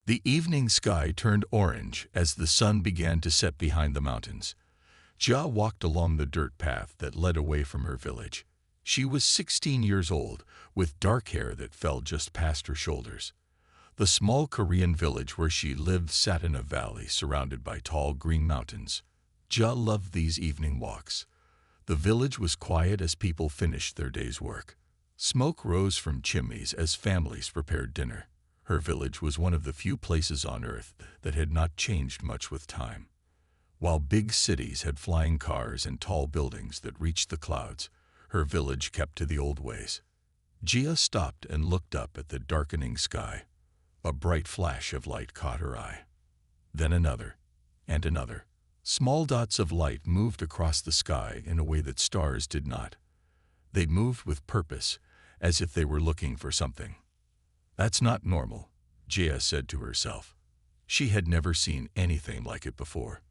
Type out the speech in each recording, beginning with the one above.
The evening sky turned orange as the sun began to set behind the mountains. Jia walked along the dirt path that led away from her village. She was 16 years old, with dark hair that fell just past her shoulders. The small Korean village where she lived sat in a valley surrounded by tall green mountains. Jia loved these evening walks. The village was quiet as people finished their day's work. Smoke rose from chimneys as families prepared dinner. Her village was one of the few places on Earth that had not changed much with time. While big cities had flying cars and tall buildings that reached the clouds, her village kept to the old ways. Jia stopped and looked up at the darkening sky. A bright flash of light caught her eye. Then another, and another. Small dots of light moved across the sky in a way that stars did not. They moved with purpose, as if they were looking for something. "That's not normal," Jia said to herself. She had never seen anything like it before.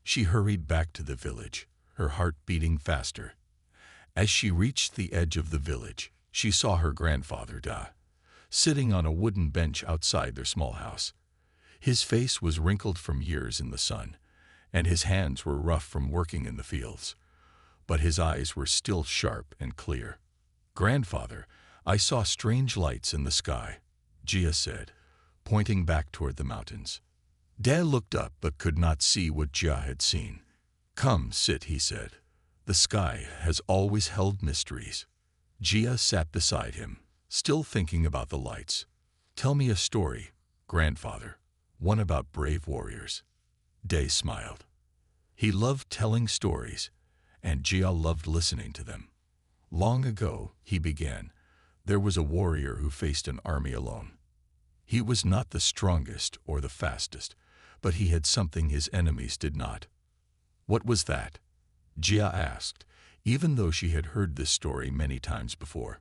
She hurried back to the village, her heart beating faster. As she reached the edge of the village, she saw her grandfather Da, sitting on a wooden bench outside their small house. His face was wrinkled from years in the sun, and his hands were rough from working in the fields. But his eyes were still sharp and clear. "Grandfather, I saw strange lights in the sky," Jia said, pointing back toward the mountains. Dad looked up but could not see what Jia had seen. "Come, sit," he said. "The sky has always held mysteries." Jia sat beside him, still thinking about the lights. "Tell me a story, grandfather, one about brave warriors." Day smiled. He loved telling stories, and Jia loved listening to them. "Long ago," he began, "there was a warrior who faced an army alone. He was not the strongest or the fastest, but he had something his enemies did not." "What was that?" Jia asked, even though she had heard this story many times before.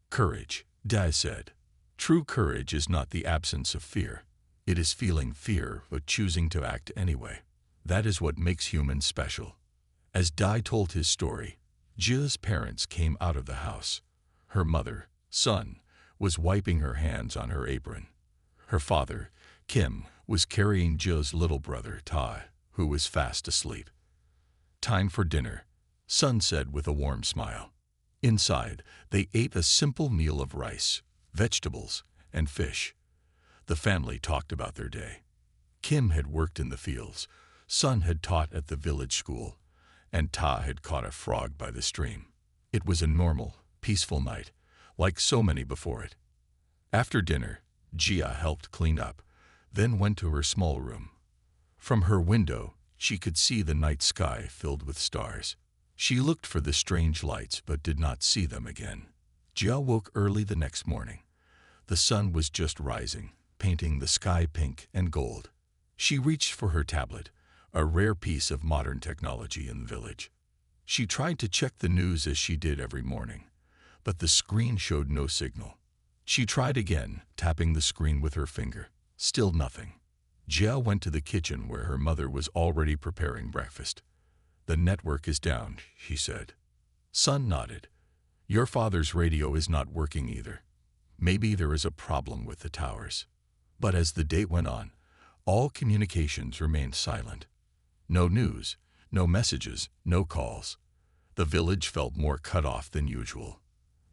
"Courage," Dai said. "True courage is not the absence of fear. It is feeling fear but choosing to act anyway. That is what makes humans special." As Dai told his story, Jia's parents came out of the house. Her mother, Sun, was wiping her hands on her apron. Her father, Kim, was carrying Jia's little brother, Ta, who was fast asleep. "Time for dinner," Sun said with a warm smile. Inside, they ate a simple meal of rice, vegetables, and fish. The family talked about their day. Kim had worked in the fields, Sun had taught at the village school, and Ta had caught a frog by the stream. It was a normal, peaceful night, like so many before it. After dinner, Jia helped clean up, then went to her small room. From her window, she could see the night sky filled with stars. She looked for the strange lights but did not see them again. Jia woke early the next morning. The sun was just rising, painting the sky pink and gold. She reached for her tablet, a rare piece of modern technology in the village. She tried to check the news as she did every morning, but the screen showed no signal. She tried again, tapping the screen with her finger. Still nothing. Jia went to the kitchen where her mother was already preparing breakfast. "The network is down," she said. Sun nodded. "Your father's radio is not working either. Maybe there is a problem with the towers." But as the day went on, all communications remained silent. No news, no messages, no calls. The village felt more cut off than usual.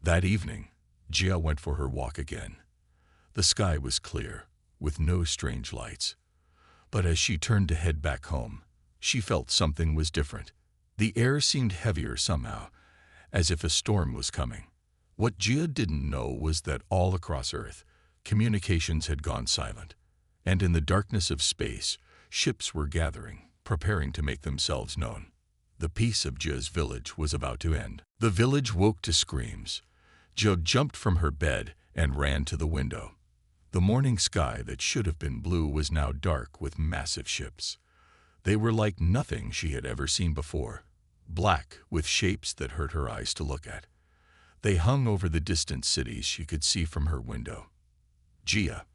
That evening, Jia went for her walk again. The sky was clear, with no strange lights. But as she turned to head back home, she felt something was different. The air seemed heavier somehow, as if a storm was coming. What Jia didn't know was that all across Earth, communications had gone silent, and in the darkness of space, ships were gathering, preparing to make themselves known. The peace of Jia's village was about to end. The village woke to screams. Jia jumped from her bed and ran to the window. The morning sky that should have been blue was now dark with massive ships. They were like nothing she had ever seen before, black with shapes that hurt her eyes to look at. They hung over the distant cities she could see from her window. "Jia,"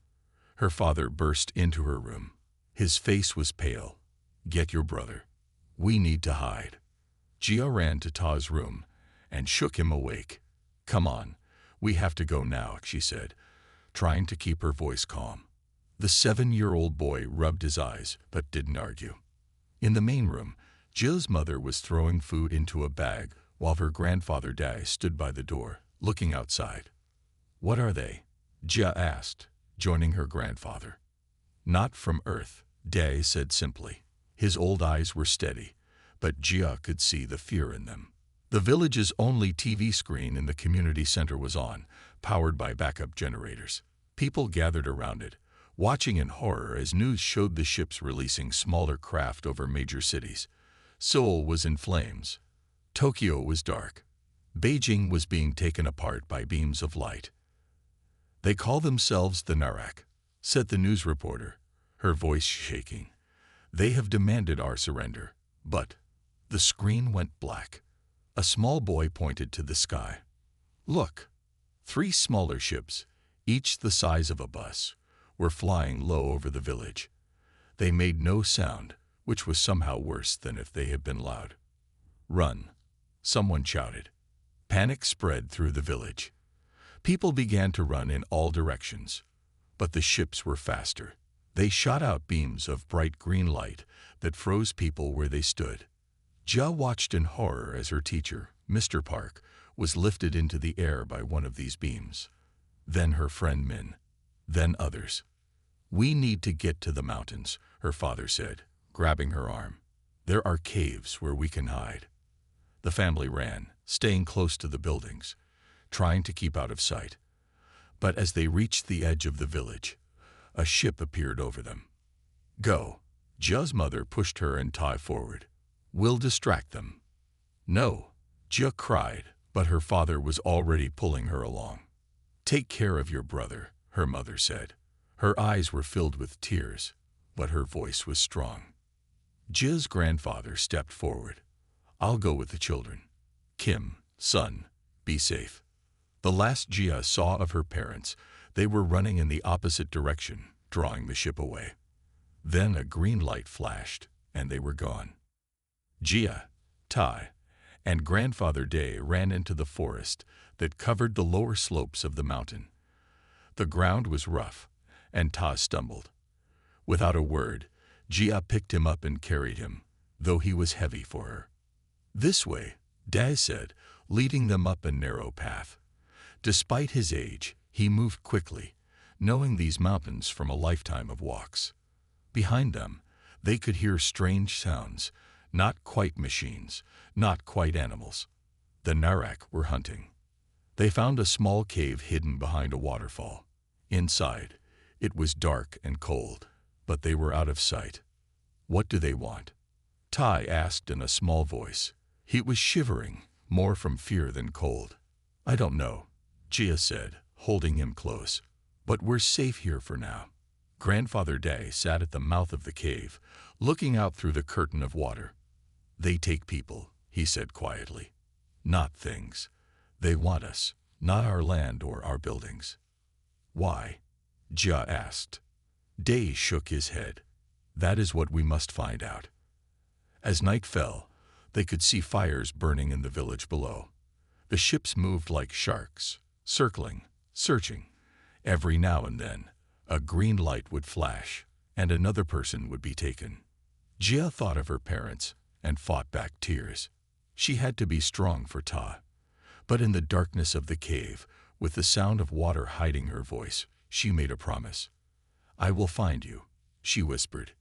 her father burst into her room. His face was pale. "Get your brother. We need to hide." Jia ran to Ta's room and shook him awake. "Come on, we have to go now," she said, trying to keep her voice calm. The 7-year-old boy rubbed his eyes but didn't argue. In the main room, Jill's mother was throwing food into a bag while her grandfather Day stood by the door, looking outside. "What are they?" Jia asked, joining her grandfather. "Not from Earth," Day said simply. His old eyes were steady, but Jia could see the fear in them. The village's only TV screen in the community center was on, powered by backup generators. People gathered around it, watching in horror as news showed the ships releasing smaller craft over major cities. Seoul was in flames. Tokyo was dark. Beijing was being taken apart by beams of light. "They call themselves the Narak," said the news reporter, her voice shaking. "They have demanded our surrender." But the screen went black. A small boy pointed to the sky. "Look." 3 smaller ships, each the size of a bus, were flying low over the village. They made no sound, which was somehow worse than if they had been loud. "Run," someone shouted. Panic spread through the village. People began to run in all directions, but the ships were faster. They shot out beams of bright green light that froze people where they stood. Jia watched in horror as her teacher, Mr. Park, was lifted into the air by one of these beams. Then her friend Min. Then others. "We need to get to the mountains," her father said, grabbing her arm. "There are caves where we can hide." The family ran, staying close to the buildings, trying to keep out of sight. But as they reached the edge of the village, a ship appeared over them. "Go." Jia's mother pushed her and Tai forward. "We'll distract them." "No," Jia cried, but her father was already pulling her along. "Take care of your brother," her mother said. Her eyes were filled with tears, but her voice was strong. Jia's grandfather stepped forward. "I'll go with the children. Kim, son, be safe." The last Jia saw of her parents, they were running in the opposite direction, drawing the ship away. Then a green light flashed, and they were gone. Jia, Tai, and Grandfather Day ran into the forest that covered the lower slopes of the mountain. The ground was rough, and Ta stumbled. Without a word, Jia picked him up and carried him, though he was heavy for her. "This way," Day said, leading them up a narrow path. Despite his age, he moved quickly, knowing these mountains from a lifetime of walks. Behind them, they could hear strange sounds, not quite machines, not quite animals. The Narak were hunting. They found a small cave hidden behind a waterfall. Inside, it was dark and cold, but they were out of sight. "What do they want?" Tai asked in a small voice. He was shivering, more from fear than cold. "I don't know," Jia said, holding him close. "But we're safe here for now." Grandfather Day sat at the mouth of the cave, looking out through the curtain of water. "They take people," he said quietly. "Not things. They want us, not our land or our buildings." "Why?" Jia asked. Day shook his head. "That is what we must find out." As night fell, they could see fires burning in the village below. The ships moved like sharks, circling, searching. Every now and then, a green light would flash, and another person would be taken. Jia thought of her parents and fought back tears. She had to be strong for Ta. But in the darkness of the cave, with the sound of water hiding her voice, she made a promise. "I will find you," she whispered,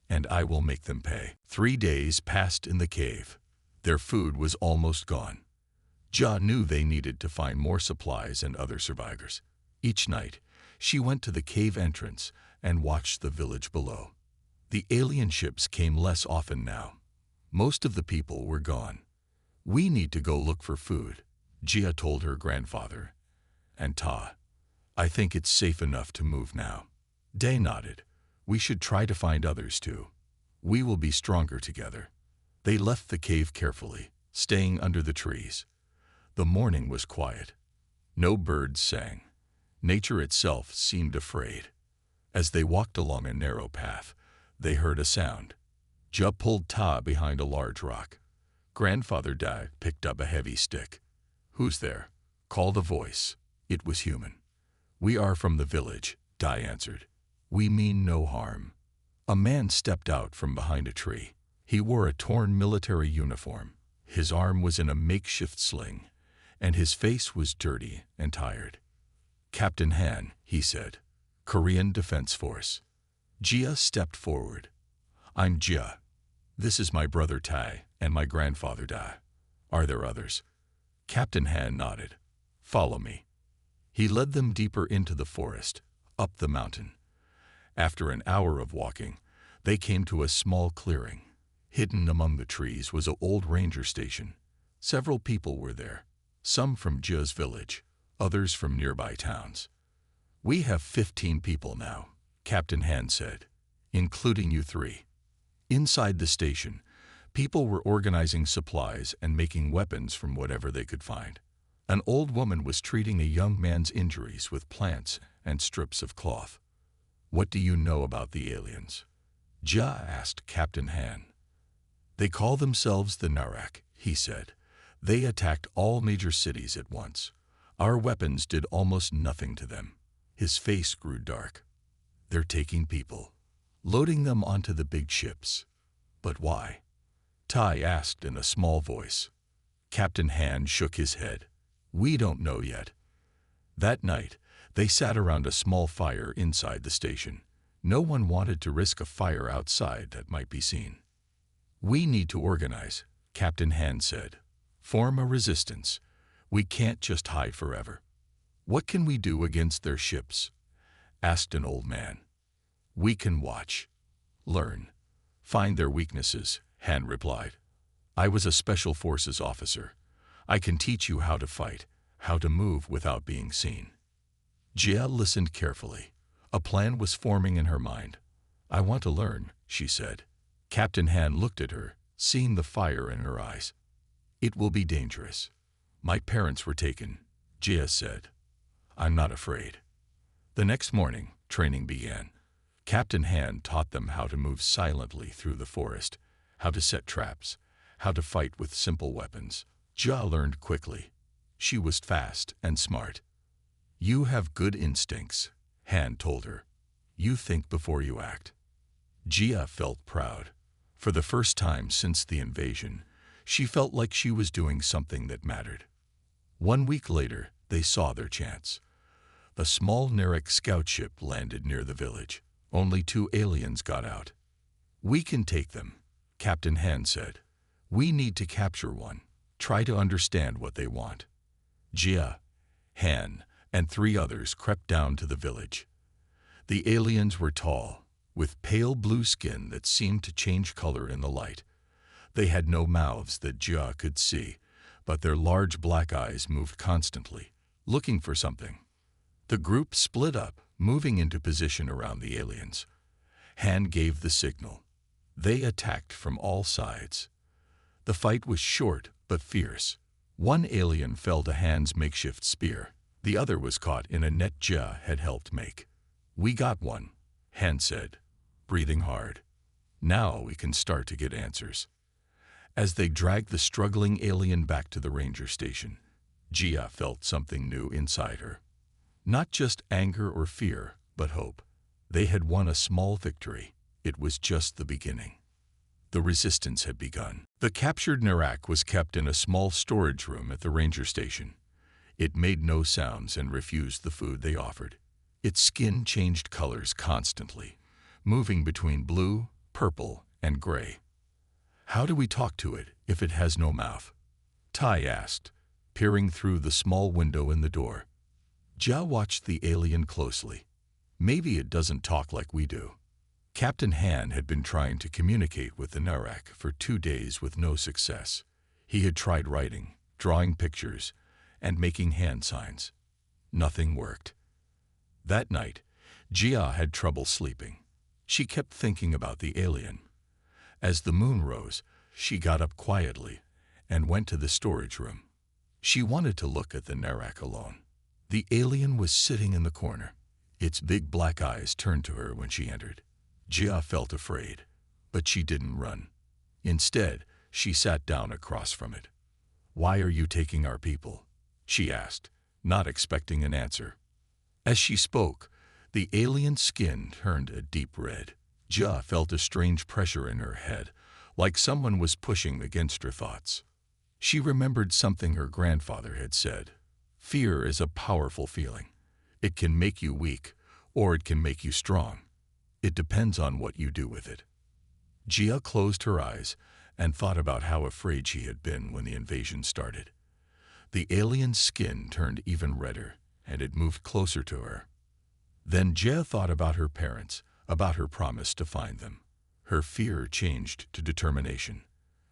"and I will make them pay." 3 days passed in the cave. Their food was almost gone. Jia knew they needed to find more supplies and other survivors. Each night, she went to the cave entrance and watched the village below. The alien ships came less often now. Most of the people were gone. "We need to go look for food," Jia told her grandfather. "And Ta, I think it's safe enough to move now." Day nodded. "We should try to find others too. We will be stronger together." They left the cave carefully, staying under the trees. The morning was quiet. No birds sang. Nature itself seemed afraid. As they walked along a narrow path, they heard a sound. Jia pulled Ta behind a large rock. Grandfather Dai picked up a heavy stick. "Who's there?" called a voice. It was human. "We are from the village," Dai answered. We mean no harm. A man stepped out from behind a tree. He wore a torn military uniform. His arm was in a makeshift sling, and his face was dirty and tired. Captain Han, he said. Korean Defense Force. Jia stepped forward. I'm Jia. This is my brother Tai and my grandfather Da. Are there others? Captain Han nodded. Follow me. He led them deeper into the forest, up the mountain. After an hour of walking, they came to a small clearing. Hidden among the trees was an old ranger station. Several people were there, some from Jia's village, others from nearby towns. We have 15 people now, Captain Han said, including you three. Inside the station, people were organizing supplies and making weapons from whatever they could find. An old woman was treating a young man's injuries with plants and strips of cloth. What do you know about the aliens? Jia asked Captain Han. They call themselves the Narak, he said. They attacked all major cities at once. Our weapons did almost nothing to them. His face grew dark. They're taking people, loading them onto the big ships. But why? Tai asked in a small voice. Captain Han shook his head. We don't know yet. That night, they sat around a small fire inside the station. No one wanted to risk a fire outside that might be seen. We need to organize, Captain Han said. Form a resistance. We can't just hide forever. What can we do against their ships? Asked an old man. We can watch, learn, find their weaknesses, Han replied. I was a special forces officer. I can teach you how to fight, how to move without being seen. Jia listened carefully. A plan was forming in her mind. I want to learn, she said. Captain Han looked at her, seeing the fire in her eyes. It will be dangerous. My parents were taken, Jia said. I'm not afraid. The next morning, training began. Captain Han taught them how to move silently through the forest, how to set traps, how to fight with simple weapons. Jia learned quickly. She was fast and smart. You have good instincts, Han told her. You think before you act. Jia felt proud. For the first time since the invasion, she felt like she was doing something that mattered. 1 week later, they saw their chance. A small Narek scout ship landed near the village. Only 2 aliens got out. We can take them, Captain Han said. We need to capture one. Try to understand what they want. Jia, Han, and 3 others crept down to the village. The aliens were tall, with pale blue skin that seemed to change color in the light. They had no mouths that Jia could see, but their large black eyes moved constantly, looking for something. The group split up, moving into position around the aliens. Han gave the signal. They attacked from all sides. The fight was short but fierce. One alien fell to Han's makeshift spear. The other was caught in a net Jia had helped make. We got one, Han said, breathing hard. Now we can start to get answers. As they dragged the struggling alien back to the ranger station, Jia felt something new inside her. Not just anger or fear, but hope. They had won a small victory. It was just the beginning. The resistance had begun. The captured Narak was kept in a small storage room at the ranger station. It made no sounds and refused the food they offered. Its skin changed colors constantly, moving between blue, purple, and gray. How do we talk to it if it has no mouth? Tai asked, peering through the small window in the door. Jia watched the alien closely. Maybe it doesn't talk like we do. Captain Han had been trying to communicate with the Narak for 2 days with no success. He had tried writing, drawing pictures, and making hand signs. Nothing worked. That night, Jia had trouble sleeping. She kept thinking about the alien. As the moon rose, she got up quietly and went to the storage room. She wanted to look at the Narak alone. The alien was sitting in the corner. Its big black eyes turned to her when she entered. Jia felt afraid, but she didn't run. Instead, she sat down across from it. Why are you taking our people? She asked, not expecting an answer. As she spoke, The alien's skin turned a deep red. Jia felt a strange pressure in her head, like someone was pushing against her thoughts. She remembered something her grandfather had said. Fear is a powerful feeling. It can make you weak, or it can make you strong. It depends on what you do with it. Jia closed her eyes and thought about how afraid she had been when the invasion started. The alien's skin turned even redder, and it moved closer to her. Then Jia thought about her parents, about her promise to find them. Her fear changed to determination.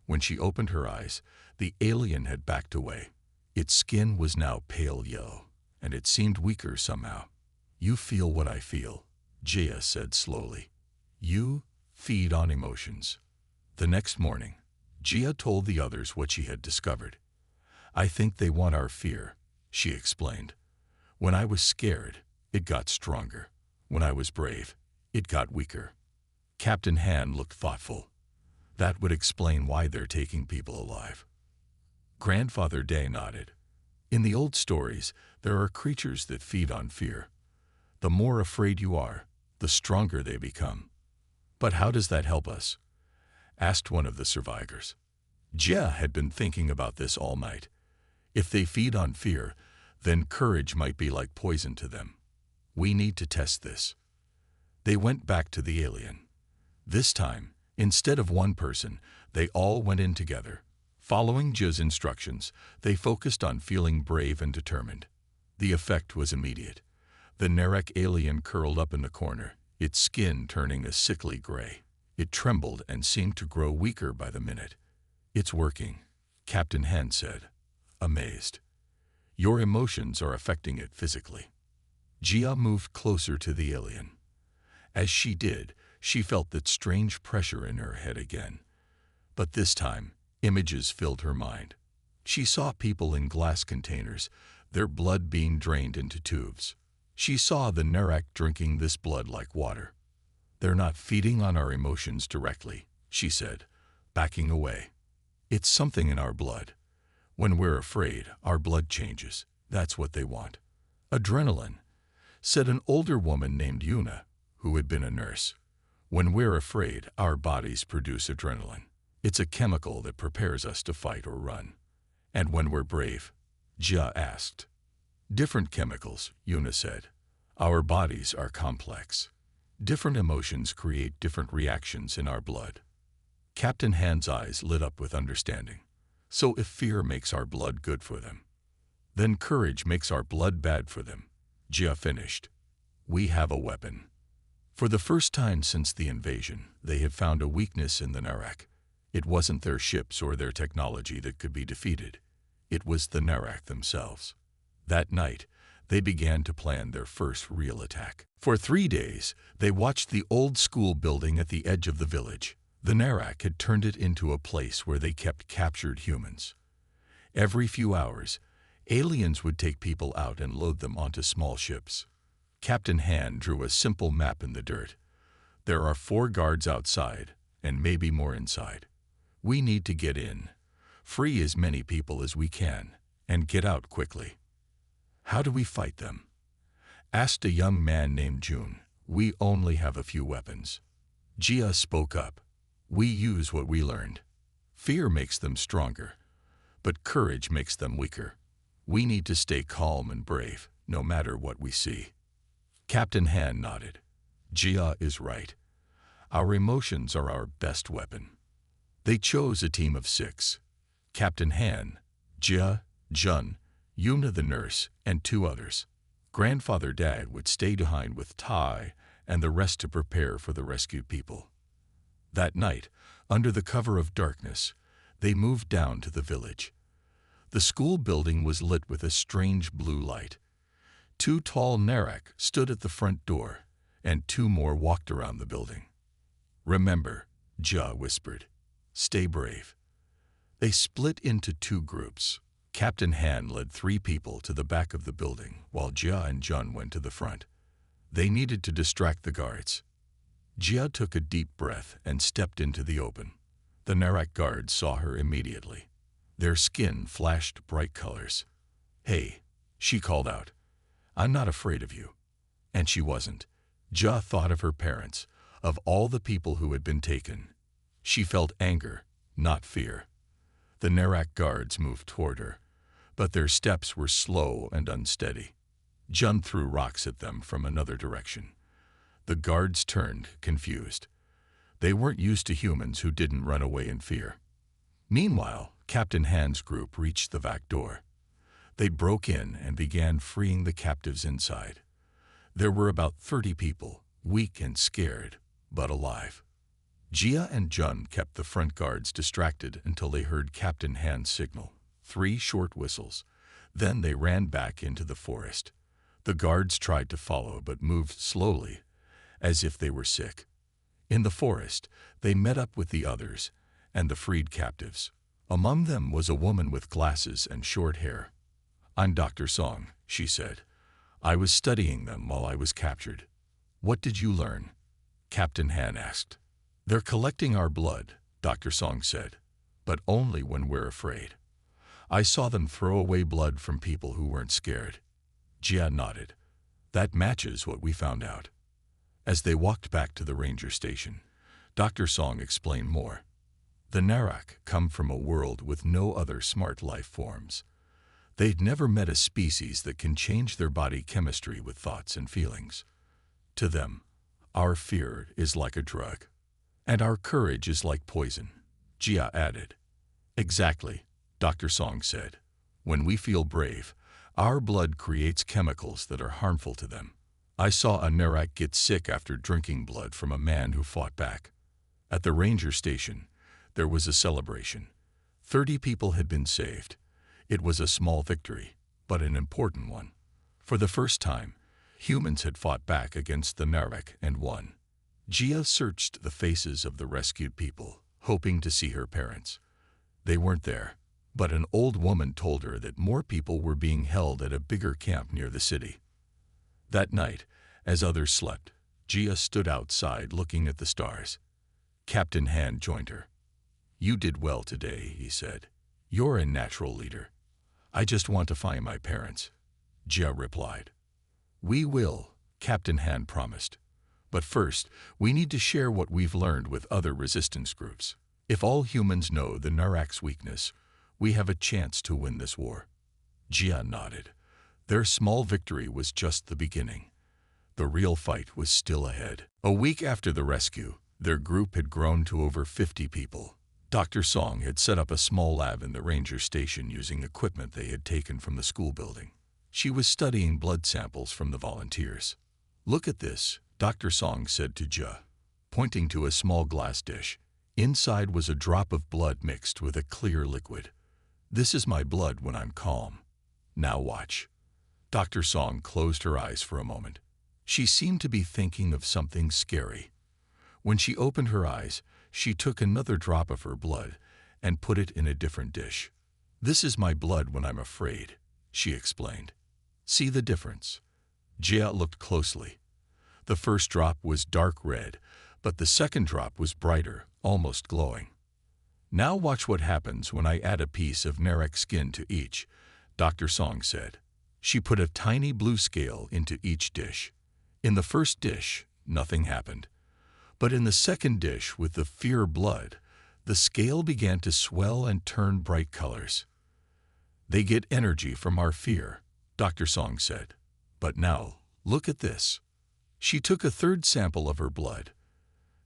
When she opened her eyes, the alien had backed away. Its skin was now pale yellow, and it seemed weaker somehow. "You feel what I feel," Jia said slowly. "You feed on emotions." The next morning, Jia told the others what she had discovered. "I think they want our fear," she explained. "When I was scared, it got stronger. When I was brave, it got weaker." Captain Han looked thoughtful. "That would explain why they're taking people alive." Grandfather Day nodded. "In the old stories, there are creatures that feed on fear. The more afraid you are, the stronger they become." "But how does that help us?" asked one of the survivors. Jia had been thinking about this all night. If they feed on fear, then courage might be like poison to them. "We need to test this." They went back to the alien. This time, instead of one person, they all went in together. Following Jia's instructions, they focused on feeling brave and determined. The effect was immediate. The Narek alien curled up in the corner, its skin turning a sickly gray. It trembled and seemed to grow weaker by the minute. "It's working," Captain Han said, amazed. "Your emotions are affecting it physically." Jia moved closer to the alien. As she did, she felt that strange pressure in her head again. But this time, images filled her mind. She saw people in glass containers, their blood being drained into tubes. She saw the Narek drinking this blood like water. "They're not feeding on our emotions directly," she said, backing away. "It's something in our blood. When we're afraid, our blood changes. That's what they want." "Adrenaline," said an older woman named Yuna, who had been a nurse. "When we're afraid, our bodies produce adrenaline. It's a chemical that prepares us to fight or run." "And when we're brave?" Jia asked. "Different chemicals," Yuna said. "Our bodies are complex. Different emotions create different reactions in our blood." Captain Han's eyes lit up with understanding. "So if fear makes our blood good for them, then courage makes our blood bad for them," Jia finished. "We have a weapon." For the first time since the invasion, they had found a weakness in the Narek. It wasn't their ships or their technology that could be defeated. It was the Narek themselves. That night, they began to plan their first real attack. For 3 days, they watched the old school building at the edge of the village. The Narek had turned it into a place where they kept captured humans. Every few hours, aliens would take people out and load them onto small ships. Captain Han drew a simple map in the dirt. "There are 4 guards outside, and maybe more inside. We need to get in, free as many people as we can, and get out quickly." "How do we fight them?" asked a young man named June. "We only have a few weapons." Jia spoke up. "We use what we learned. Fear makes them stronger, but courage makes them weaker. We need to stay calm and brave, no matter what we see." Captain Han nodded. "Jia is right. Our emotions are our best weapon." They chose a team of 6. Captain Han, Jia, Jun, Yuna the nurse, and 2 others. Grandfather Dad would stay behind with Tai and the rest to prepare for the rescued people. That night, under the cover of darkness, they moved down to the village. The school building was lit with a strange blue light. 2 tall Narek stood at the front door, and 2 more walked around the building. "Remember," Jia whispered, "stay brave." They split into 2 groups. Captain Han led 3 people to the back of the building, while Jia and Jun went to the front. They needed to distract the guards. Jia took a deep breath and stepped into the open. The Narek guards saw her immediately. Their skin flashed bright colors. "Hey," she called out, "I'm not afraid of you." And she wasn't. Jia thought of her parents, of all the people who had been taken. She felt anger, not fear. The Narak guards moved toward her, but their steps were slow and unsteady. Jun threw rocks at them from another direction. The guards turned, confused. They weren't used to humans who didn't run away in fear. Meanwhile, Captain Han's group reached the back door. They broke in and began freeing the captives inside. There were about 30 people, weak and scared, but alive. Jia and Jun kept the front guards distracted until they heard Captain Han's signal. 3 short whistles. Then they ran back into the forest. The guards tried to follow but moved slowly, as if they were sick. In the forest, they met up with the others and the freed captives. Among them was a woman with glasses and short hair. "I'm Dr. Song," she said. "I was studying them while I was captured." "What did you learn?" Captain Han asked. "They're collecting our blood," Dr. Song said, "but only when we're afraid. I saw them throw away blood from people who weren't scared." Jia nodded. "That matches what we found out." As they walked back to the ranger station, Dr. Song explained more. The Narak come from a world with no other smart life forms. They'd never met a species that can change their body chemistry with thoughts and feelings. To them, our fear is like a drug, and our courage is like poison, Jia added. "Exactly," Dr. Song said. "When we feel brave, our blood creates chemicals that are harmful to them. I saw a Narak get sick after drinking blood from a man who fought back." At the ranger station, there was a celebration. 30 people had been saved. It was a small victory, but an important one. For the first time, humans had fought back against the Narak and won. Jia searched the faces of the rescued people, hoping to see her parents. They weren't there, but an old woman told her that more people were being held at a bigger camp near the city. That night, as others slept, Jia stood outside looking at the stars. Captain Han joined her. "You did well today," he said. "You're a natural leader." "I just want to find my parents," Jia replied. "We will," Captain Han promised. "But first, we need to share what we've learned with other resistance groups. If all humans know the Narak's weakness, we have a chance to win this war." Jia nodded. Their small victory was just the beginning. The real fight was still ahead. A week after the rescue, their group had grown to over 50 people. Dr. Song had set up a small lab in the ranger station using equipment they had taken from the school building. She was studying blood samples from the volunteers. "Look at this," Dr. Song said to Jia, pointing to a small glass dish. Inside was a drop of blood mixed with a clear liquid. "This is my blood when I'm calm. Now watch." Dr. Song closed her eyes for a moment. She seemed to be thinking of something scary. When she opened her eyes, she took another drop of her blood and put it in a different dish. "This is my blood when I'm afraid," she explained. "See the difference?" Jia looked closely. The first drop was dark red, but the second drop was brighter, almost glowing. "Now watch what happens when I add a piece of Narak skin to each," Dr. Song said. She put a tiny blue scale into each dish. In the first dish, nothing happened. But in the second dish with the fear blood, the scale began to swell and turn bright colors. "They get energy from our fear," Dr. Song said. "But now, look at this." She took a third sample of her blood.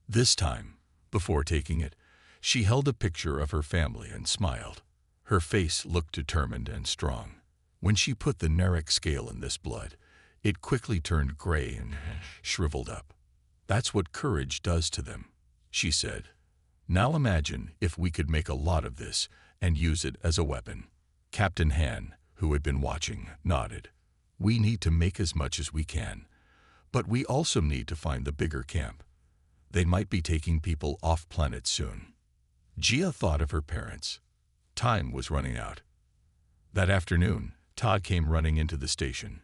This time, before taking it, she held a picture of her family and smiled. Her face looked determined and strong. When she put the Narak scale in this blood, it quickly turned gray and shriveled up. "That's what courage does to them," she said. "Now imagine if we could make a lot of this and use it as a weapon." Captain Han, who had been watching, nodded. "We need to make as much as we can, but we also need to find the bigger camp. They might be taking people off planet soon." Jia thought of her parents. Time was running out. That afternoon, Todd came running into the station.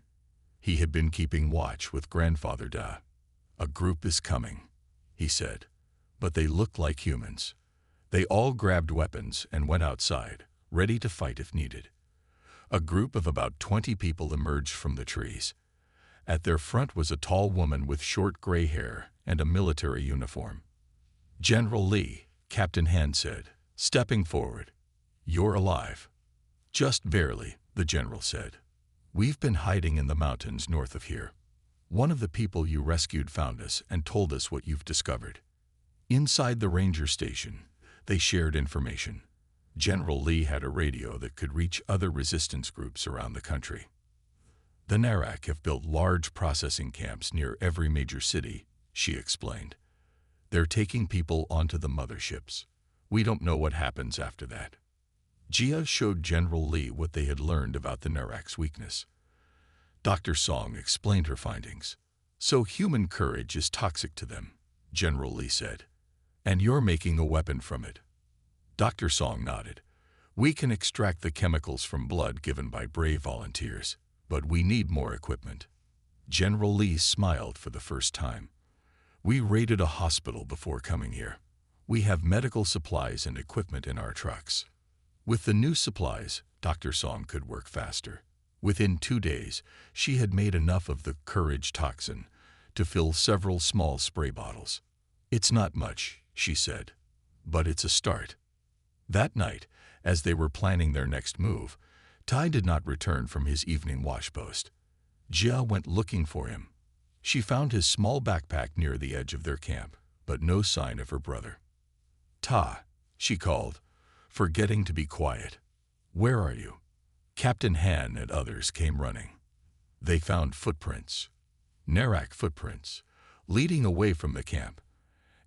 He had been keeping watch with Grandfather Da. "A group is coming," he said, "but they look like humans." They all grabbed weapons and went outside, ready to fight if needed. A group of about 20 people emerged from the trees. At their front was a tall woman with short gray hair and a military uniform. "General Lee," Captain Han said, stepping forward. "You're alive." "Just barely," the general said. "We've been hiding in the mountains north of here. One of the people you rescued found us and told us what you've discovered." Inside the ranger station, they shared information. General Lee had a radio that could reach other resistance groups around the country. "The Narak have built large processing camps near every major city," she explained. "They're taking people onto the motherships. We don't know what happens after that." Jia showed General Lee what they had learned about the Narak's weakness. Dr. Song explained her findings. "So human courage is toxic to them," General Lee said. "And you're making a weapon from it." Dr. Song nodded. "We can extract the chemicals from blood given by brave volunteers, but we need more equipment." General Lee smiled for the first time. "We raided a hospital before coming here. We have medical supplies and equipment in our trucks." With the new supplies, Dr. Song could work faster. Within 2 days, she had made enough of the courage toxin to fill several small spray bottles. "It's not much," she said, "but it's a start." That night, as they were planning their next move, Tai did not return from his evening washpost. Jia went looking for him. She found his small backpack near the edge of their camp, but no sign of her brother. "Ta," she called, forgetting to be quiet. "Where are you?" Captain Han and others came running. They found footprints, Narak footprints, leading away from the camp,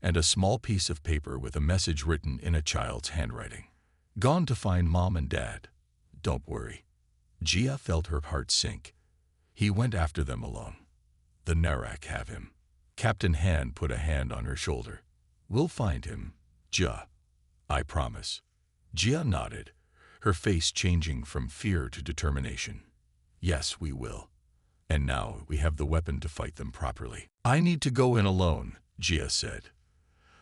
and a small piece of paper with a message written in a child's handwriting. "Gone to find Mom and Dad. Don't worry." Jia felt her heart sink. He went after them alone. "The Narak have him." Captain Han put a hand on her shoulder. "We'll find him, Jia. I promise." Jia nodded, her face changing from fear to determination. "Yes, we will. And now we have the weapon to fight them properly." "I need to go in alone," Jia said.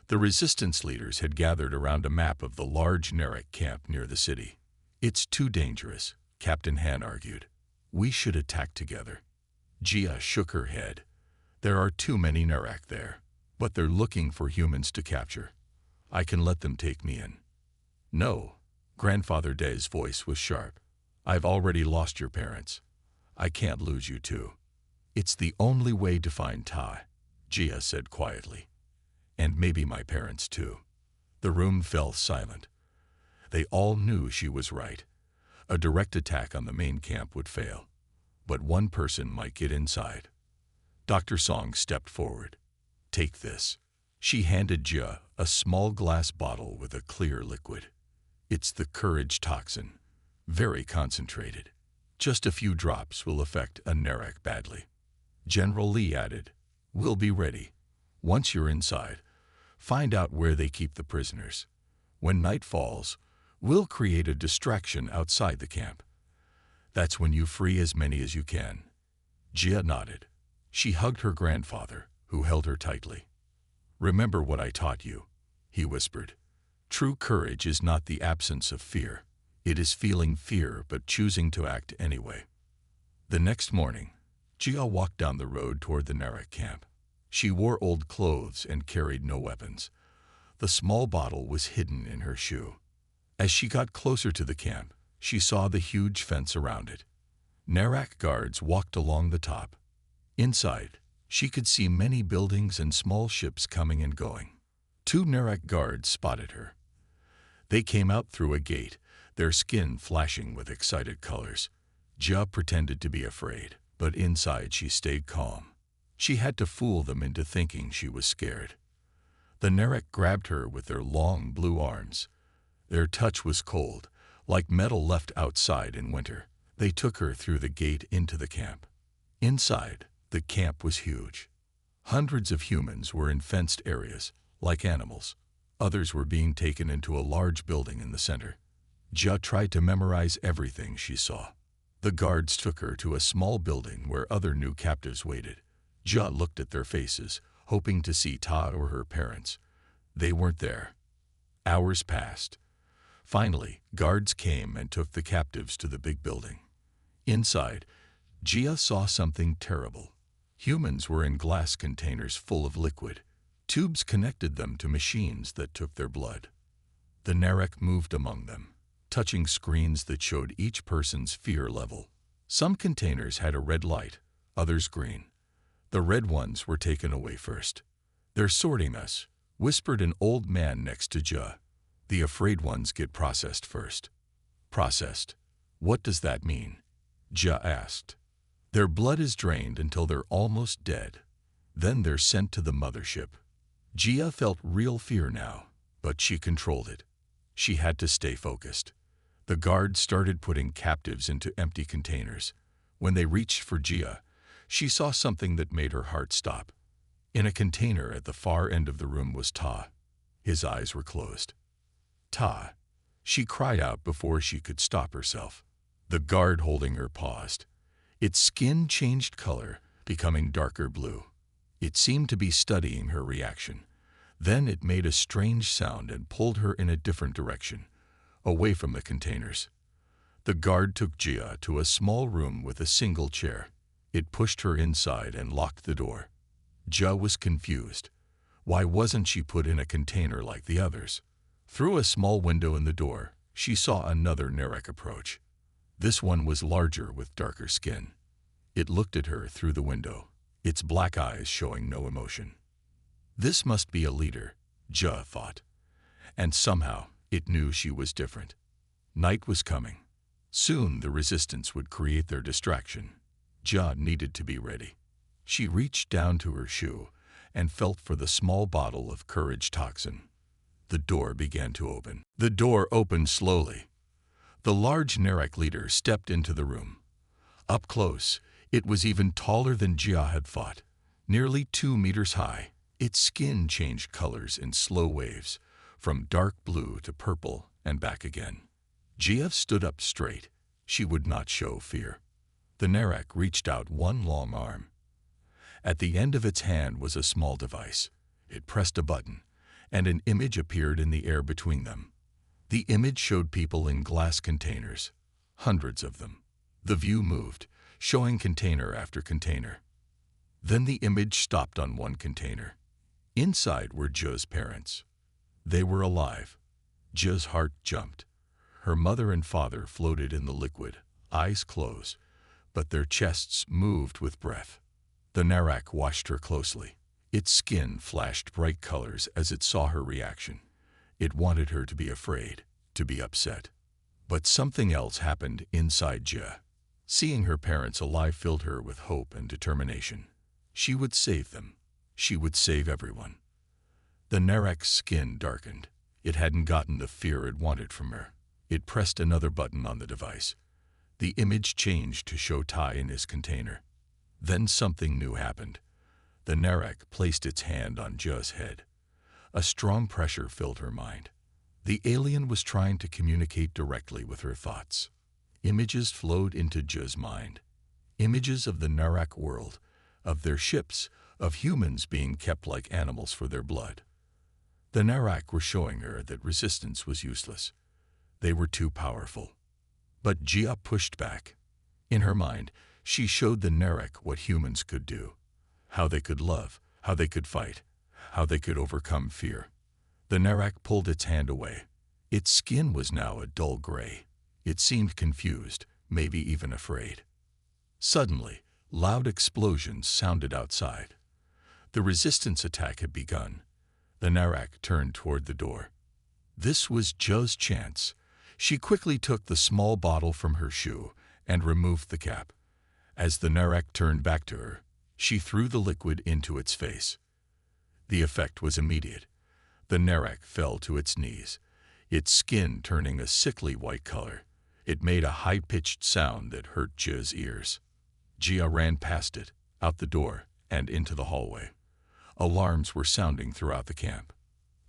The resistance leaders had gathered around a map of the large Narak camp near the city. "It's too dangerous," Captain Han argued. "We should attack together." Jia shook her head. "There are too many Narak there, but they're looking for humans to capture. I can let them take me in." "No," Grandfather De's voice was sharp. "I've already lost your parents. I can't lose you too." "It's the only way to find Tai," Jia said quietly. "And maybe my parents too." The room fell silent. They all knew she was right. A direct attack on the main camp would fail, but one person might get inside. Dr. Song stepped forward. "Take this." She handed Jia a small glass bottle with a clear liquid. "It's the courage toxin, very concentrated. Just a few drops will affect a Narak badly." General Lee added, "We'll be ready. Once you're inside, find out where they keep the prisoners. When night falls, we'll create a distraction outside the camp. That's when you free as many as you can." Jia nodded. She hugged her grandfather, who held her tightly. "Remember what I taught you," he whispered. "True courage is not the absence of fear. It is feeling fear but choosing to act anyway." The next morning, Jia walked down the road toward the Narak camp. She wore old clothes and carried no weapons. The small bottle was hidden in her shoe. As she got closer to the camp, she saw the huge fence around it. Narak guards walked along the top. Inside, she could see many buildings and small ships coming and going. 2 Narak guards spotted her. They came out through a gate, their skin flashing with excited colors. Jia pretended to be afraid, but inside she stayed calm. She had to fool them into thinking she was scared. The Narak grabbed her with their long blue arms. Their touch was cold, like metal left outside in winter. They took her through the gate into the camp. Inside, the camp was huge. Hundreds of humans were in fenced areas, like animals. Others were being taken into a large building in the center. Jia tried to memorize everything she saw. The guards took her to a small building where other new captives waited. Jia looked at their faces, hoping to see Ta or her parents. They weren't there. Hours passed. Finally, guards came and took the captives to the big building. Inside, Jia saw something terrible. Humans were in glass containers full of liquid. Tubes connected them to machines that took their blood. The Narek moved among them, touching screens that showed each person's fear level. Some containers had a red light, others green. The red ones were taken away first. "They're sorting us," whispered an old man next to Ja. "The afraid ones get processed first." "Processed? What does that mean?" Ja asked. "Their blood is drained until they're almost dead. Then they're sent to the mothership." Gia felt real fear now, but she controlled it. She had to stay focused. The guards started putting captives into empty containers. When they reached for Gia, she saw something that made her heart stop. In a container at the far end of the room was Ta. His eyes were closed. "Ta!" She cried out before she could stop herself. The guard holding her paused. Its skin changed color, becoming darker blue. It seemed to be studying her reaction. Then it made a strange sound and pulled her in a different direction, away from the containers. The guard took Gia to a small room with a single chair. It pushed her inside and locked the door. Gia was confused. Why wasn't she put in a container like the others? Through a small window in the door, she saw another Narek approach. This one was larger with darker skin. It looked at her through the window, its black eyes showing no emotion. This must be a leader, Ja thought. And somehow, it knew she was different. Night was coming. Soon the resistance would create their distraction. Ja needed to be ready. She reached down to her shoe and felt for the small bottle of courage toxin. The door began to open. The door opened slowly. The large Narek leader stepped into the room. Up close, it was even taller than Gia had thought, nearly 2 meters high. Its skin changed colors in slow waves, from dark blue to purple and back again. Gia stood up straight. She would not show fear. The Narek reached out one long arm. At the end of its hand was a small device. It pressed a button, and an image appeared in the air between them. The image showed people in glass containers, hundreds of them. The view moved, showing container after container. Then the image stopped on one container. Inside were Ja's parents. They were alive. Ja's heart jumped. Her mother and father floated in the liquid, eyes closed, but their chests moved with breath. The Narek watched her closely. Its skin flashed bright colors as it saw her reaction. It wanted her to be afraid, to be upset. But something else happened inside Ja. Seeing her parents alive filled her with hope and determination. She would save them. She would save everyone. The Narek's skin darkened. It hadn't gotten the fear it wanted from her. It pressed another button on the device. The image changed to show Tai in his container. Then something new happened. The Narek placed its hand on Ja's head. A strong pressure filled her mind. The alien was trying to communicate directly with her thoughts. Images flowed into Ja's mind. Images of the Narek world, of their ships, of humans being kept like animals for their blood. The Narek were showing her that resistance was useless. They were too powerful. But Gia pushed back. In her mind, she showed the Narek what humans could do, how they could love, how they could fight, how they could overcome fear. The Narek pulled its hand away. Its skin was now a dull gray. It seemed confused, maybe even afraid. Suddenly, loud explosions sounded outside. The resistance attack had begun. The Narek turned toward the door. This was Ja's chance. She quickly took the small bottle from her shoe and removed the cap. As the Narek turned back to her, she threw the liquid into its face. The effect was immediate. The Narek fell to its knees, its skin turning a sickly white color. It made a high-pitched sound that hurt Ja's ears. Gia ran past it, out the door, and into the hallway. Alarms were sounding throughout the camp.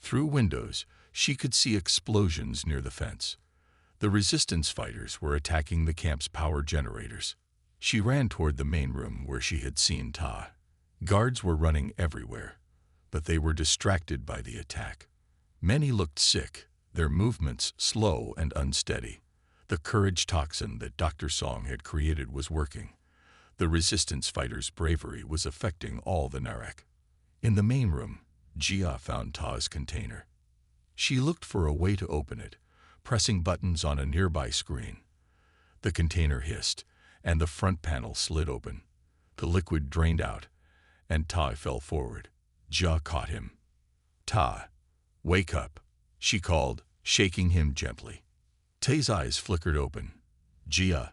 Through windows, she could see explosions near the fence. The resistance fighters were attacking the camp's power generators. She ran toward the main room where she had seen Ta. Guards were running everywhere, but they were distracted by the attack. Many looked sick, their movements slow and unsteady. The courage toxin that Dr. Song had created was working. The resistance fighters' bravery was affecting all the Narek. In the main room, Jia found Ta's container. She looked for a way to open it, pressing buttons on a nearby screen. The container hissed, and the front panel slid open. The liquid drained out, and Ta fell forward. Jia caught him. "Ta, wake up," she called, shaking him gently. Ta's eyes flickered open. "Jia,"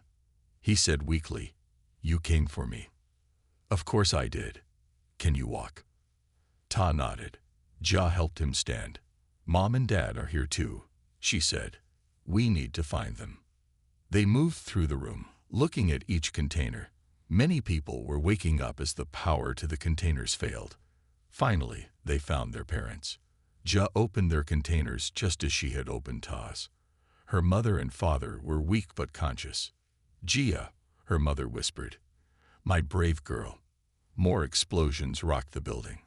he said weakly, "you came for me." "Of course I did. Can you walk?" Ta nodded. Jia helped him stand. "Mom and Dad are here too," she said. "We need to find them." They moved through the room, looking at each container. Many people were waking up as the power to the containers failed. Finally, they found their parents. Jia opened their containers just as she had opened Ta's. Her mother and father were weak but conscious. "Jia," her mother whispered, "my brave girl." More explosions rocked the building.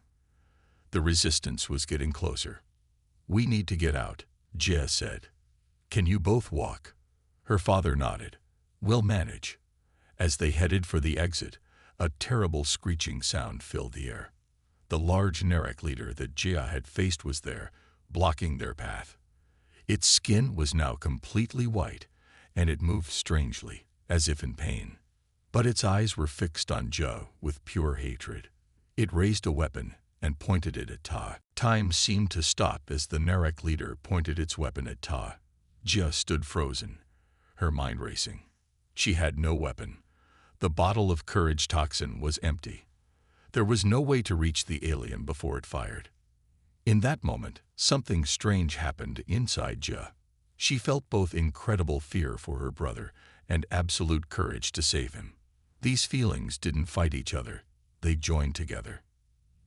The resistance was getting closer. "We need to get out," Jia said. "Can you both walk?" Her father nodded. "We'll manage." As they headed for the exit, a terrible screeching sound filled the air. The large Narek leader that Jia had faced was there, blocking their path. Its skin was now completely white, and it moved strangely, as if in pain. But its eyes were fixed on Jia with pure hatred. It raised a weapon and pointed it at Ta. Time seemed to stop as the Narek leader pointed its weapon at Ta. Jia stood frozen, her mind racing. She had no weapon. The bottle of courage toxin was empty. There was no way to reach the alien before it fired. In that moment, something strange happened inside Jia. She felt both incredible fear for her brother and absolute courage to save him. These feelings didn't fight each other. They joined together.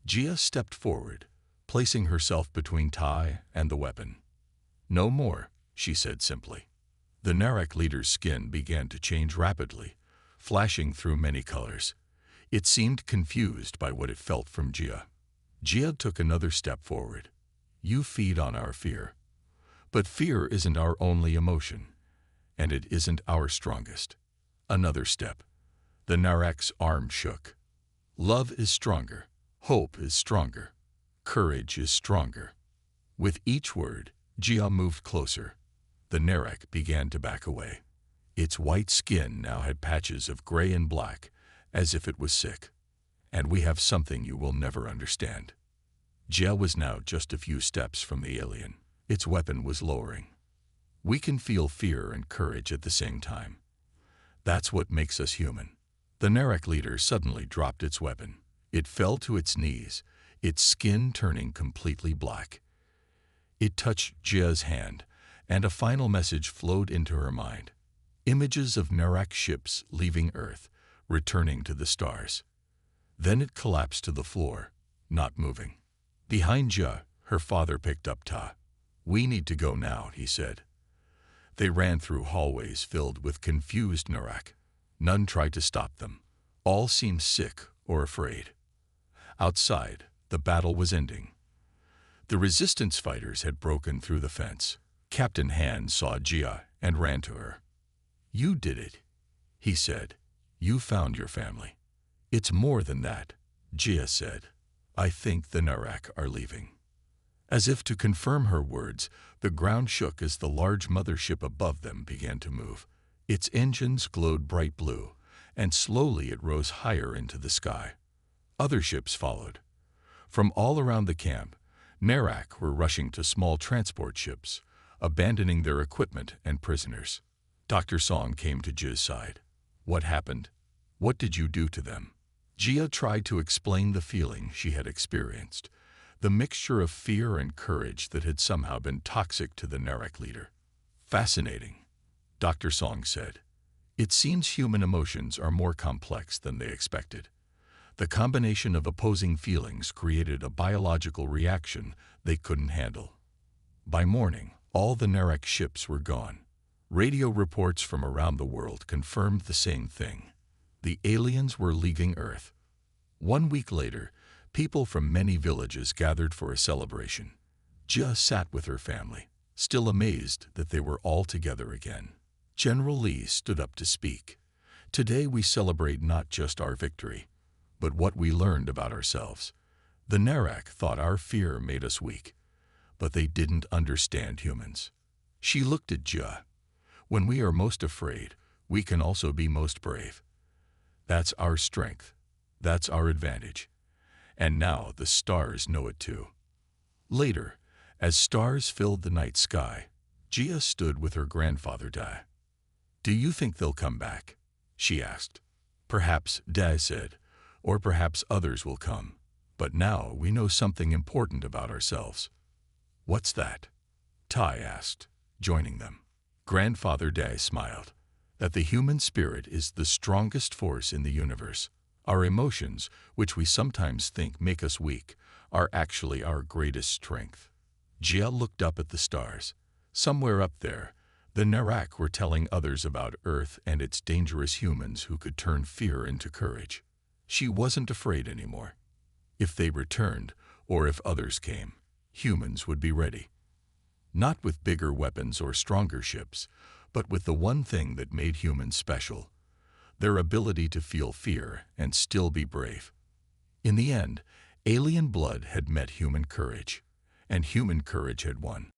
Jia stepped forward, placing herself between Ta and the weapon. "No more," she said simply. The Narek leader's skin began to change rapidly, flashing through many colors. It seemed confused by what it felt from Jia. Jia took another step forward. "You feed on our fear. But fear isn't our only emotion, and it isn't our strongest." Another step. The Narek's arm shook. "Love is stronger. Hope is stronger. Courage is stronger." With each word, Jia moved closer. The Narek began to back away. Its white skin now had patches of gray and black, as if it was sick. "And we have something you will never understand." Jia was now just a few steps from the alien. Its weapon was lowering. "We can feel fear and courage at the same time. That's what makes us human." The Narek leader suddenly dropped its weapon. It fell to its knees, its skin turning completely black. It touched Jia's hand, and a final message flowed into her mind. Images of Narek ships leaving Earth, returning to the stars. Then it collapsed to the floor, not moving. Behind Jia, her father picked up Ta. "We need to go now," he said. They ran through hallways filled with confused Narek. None tried to stop them. All seemed sick or afraid. Outside, the battle was ending. The resistance fighters had broken through the fence. Captain Han saw Jia and ran to her. "You did it," he said. "You found your family." "It's more than that," Jia said. "I think the Narek are leaving." As if to confirm her words, the ground shook as the large mothership above them began to move. Its engines glowed bright blue, and slowly it rose higher into the sky. Other ships followed. From all around the camp, Narek were rushing to small transport ships, abandoning their equipment and prisoners. Dr. Song came to Jia's side. "What happened? What did you do to them?" Jia tried to explain the feeling she had experienced, the mixture of fear and courage that had somehow been toxic to the Narek leader. "Fascinating," Dr. Song said. "It seems human emotions are more complex than they expected. The combination of opposing feelings created a biological reaction they couldn't handle." By morning, all the Narek ships were gone. Radio reports from around the world confirmed the same thing. The aliens were leaving Earth. 1 week later, people from many villages gathered for a celebration. Jia sat with her family, still amazed that they were all together again. General Li stood up to speak, Today we celebrate not just our victory, but what we learned about ourselves. The Narak thought our fear made us weak, but they didn't understand humans. She looked at Jia. When we are most afraid, we can also be most brave. That's our strength. That's our advantage. And now the stars know it too. Later, as stars filled the night sky, Jia stood with her grandfather Da. "Do you think they'll come back?" she asked. "Perhaps," Da said, "or perhaps others will come. But now we know something important about ourselves." "What's that?" Tai asked, joining them. Grandfather Da smiled. "That the human spirit is the strongest force in the universe. Our emotions, which we sometimes think make us weak, are actually our greatest strength." Jia looked up at the stars. Somewhere up there, the Narak were telling others about Earth and its dangerous humans who could turn fear into courage. She wasn't afraid anymore. If they returned, or if others came, humans would be ready. Not with bigger weapons or stronger ships, but with the one thing that made humans special: their ability to feel fear and still be brave. In the end, alien blood had met human courage, and human courage had won.